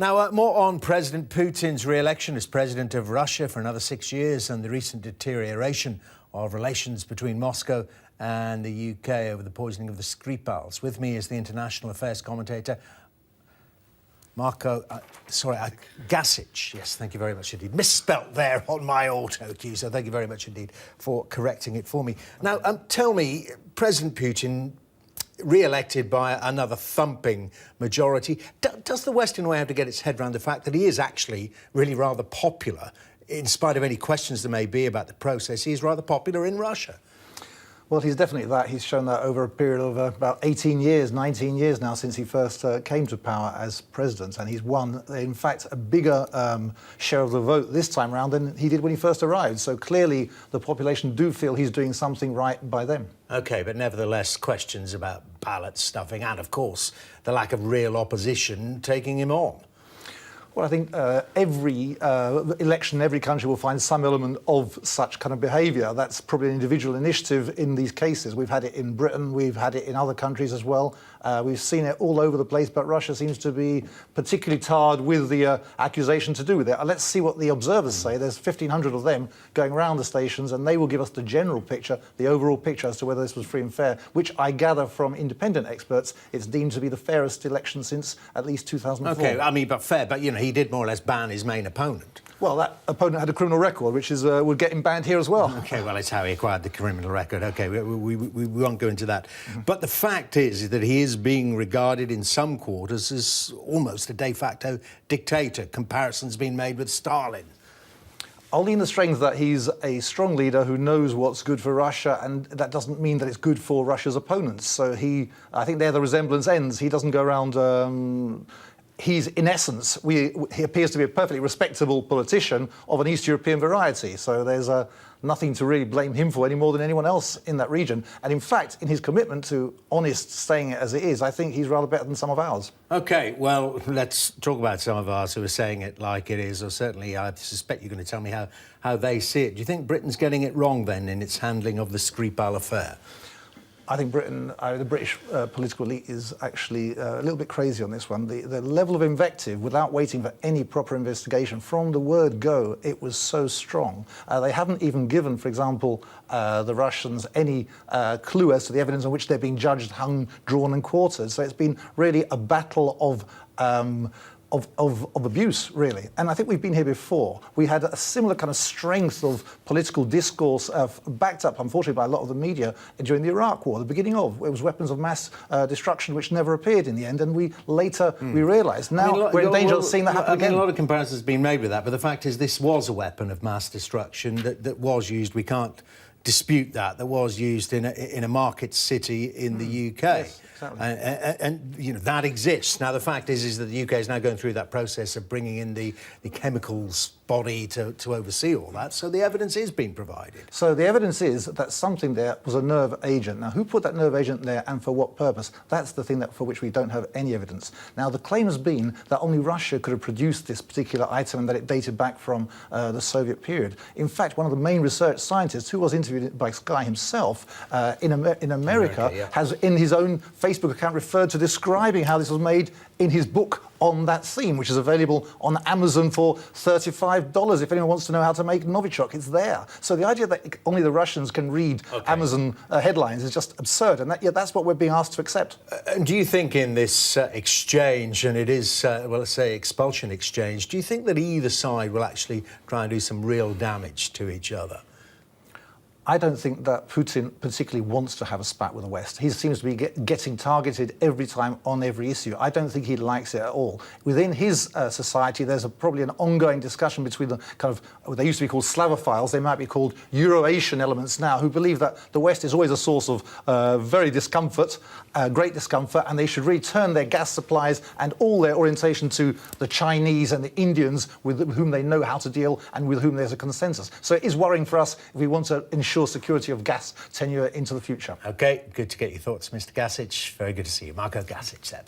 Now, more on President Putin's re-election as president of Russia for another 6 years and the recent deterioration of relations between Moscow and the UK over the poisoning of the Skripals. With me is the international affairs commentator, Marko, Gasic. Yes, thank you very much indeed. Misspelt there on my auto cue, so thank you very much indeed for correcting it for me. Now, tell me, President Putin, re-elected by another thumping majority, does the West in a way have to get its head around the fact that he is actually really rather popular, in spite of any questions there may be about the process? He is rather popular in Russia. Well, he's definitely that. He's shown that over a period of about 18 years, 19 years now since he first came to power as president. And he's won, in fact, a bigger share of the vote this time around than he did when he first arrived. So clearly the population do feel he's doing something right by them. OK, but nevertheless, questions about ballot stuffing and, of course, the lack of real opposition taking him on. Well, I think every election in every country will find some element of such kind of behaviour. That's probably an individual initiative in these cases. We've had it in Britain, we've had it in other countries as well. We've seen it all over the place, but Russia seems to be particularly tarred with the accusation to do with it. Let's see what the observers say. There's 1,500 of them going around the stations, and they will give us the general picture, the overall picture as to whether this was free and fair, which I gather from independent experts it's deemed to be the fairest election since at least 2004. OK, I mean, but fair, but, you know, he did more or less ban his main opponent. Well, that opponent had a criminal record, which is would get him banned here as well. OK, well, it's how he acquired the criminal record. OK, we won't go into that. But the fact is that he is being regarded in some quarters as almost a de facto dictator. Comparisons being made with Stalin. Only in the strength that he's a strong leader who knows what's good for Russia, and that doesn't mean that it's good for Russia's opponents. So I think there the resemblance ends. He doesn't go around... He's, in essence, he appears to be a perfectly respectable politician of an East European variety. So there's nothing to really blame him for any more than anyone else in that region. And in fact, in his commitment to honest saying it as it is, I think he's rather better than some of ours. OK, well, let's talk about some of ours who are saying it like it is, or certainly I suspect you're going to tell me how they see it. Do you think Britain's getting it wrong, then, in its handling of the Skripal affair? I think the British political elite is actually a little bit crazy on this one. The level of invective, without waiting for any proper investigation, from the word go, it was so strong. They haven't even given, for example, the Russians any clue as to the evidence on which they're being judged, hung, drawn and quartered. So it's been really a battle of abuse, really. And I think we've been here before. We had a similar kind of strength of political discourse backed up, unfortunately, by a lot of the media during the Iraq War, the beginning of. It was weapons of mass destruction which never appeared in the end, and we later we realised. Now we're in danger of seeing that happen again. A lot of comparisons have been made with that, but the fact is this was a weapon of mass destruction that was used. We can't dispute that was used in a market city in the UK. Yes, exactly. And you know, that exists. Now, the fact is that the UK is now going through that process of bringing in the chemicals body to oversee all that. So the evidence is being provided. So the evidence is that something there was a nerve agent. Now, who put that nerve agent there and for what purpose? That's the thing for which we don't have any evidence. Now, the claim has been that only Russia could have produced this particular item and that it dated back from the Soviet period. In fact, one of the main research scientists, who was interviewed by Sky himself in America, has in his own Facebook account referred to describing how this was made in his book on that theme, which is available on Amazon for $35. If anyone wants to know how to make Novichok, it's there. So the idea that only the Russians can read Amazon headlines is just absurd, and that's what we're being asked to accept. Do you think in this exchange, and it is, well, let's say expulsion exchange, do you think that either side will actually try and do some real damage to each other? I don't think that Putin particularly wants to have a spat with the West. He seems to be getting targeted every time on every issue. I don't think he likes it at all. Within his society, there's probably an ongoing discussion between the kind of, they used to be called Slavophiles, they might be called Euro-Asian elements now, who believe that the West is always a source of very discomfort, great discomfort, and they should really turn their gas supplies and all their orientation to the Chinese and the Indians with whom they know how to deal and with whom there's a consensus. So it is worrying for us if we want to ensure security of gas tenure into the future. OK, good to get your thoughts, Mr. Gasic. Very good to see you. Marko Gasic there.